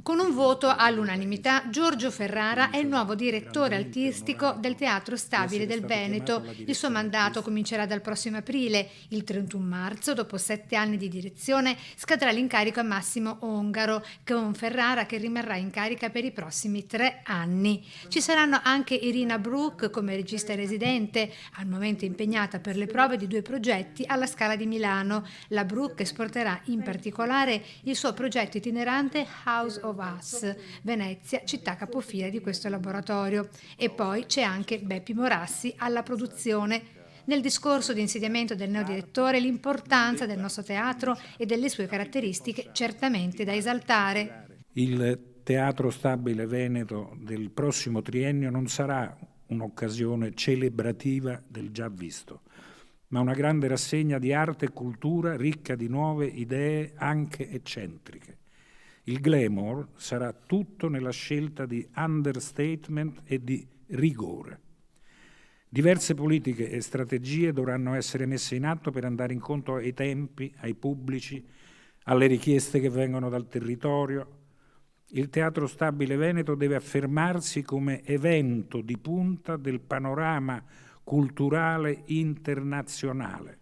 Con un voto all'unanimità, Giorgio Ferrara è il nuovo direttore artistico del Teatro Stabile del Veneto. Il suo mandato comincerà dal prossimo aprile. Il 31 marzo, dopo 7 anni di direzione, scadrà l'incarico a Massimo Ongaro, con Ferrara che rimarrà in carica per i prossimi 3 anni. Ci saranno anche Irina Bruch come regista residente, al momento impegnata per le prove di 2 progetti alla Scala di Milano. La Bruch esporterà in particolare il suo progetto itinerante House of Us, Venezia, città capofila di questo laboratorio. E poi c'è anche Beppi Morassi alla produzione. Nel discorso di insediamento del neodirettore l'importanza del nostro teatro e delle sue caratteristiche certamente da esaltare. Il Teatro Stabile Veneto del prossimo triennio non sarà un'occasione celebrativa del già visto, ma una grande rassegna di arte e cultura ricca di nuove idee anche eccentriche. Il glamour sarà tutto nella scelta di understatement e di rigore. Diverse politiche e strategie dovranno essere messe in atto per andare incontro ai tempi, ai pubblici, alle richieste che vengono dal territorio. Il Teatro Stabile Veneto deve affermarsi come evento di punta del panorama culturale internazionale.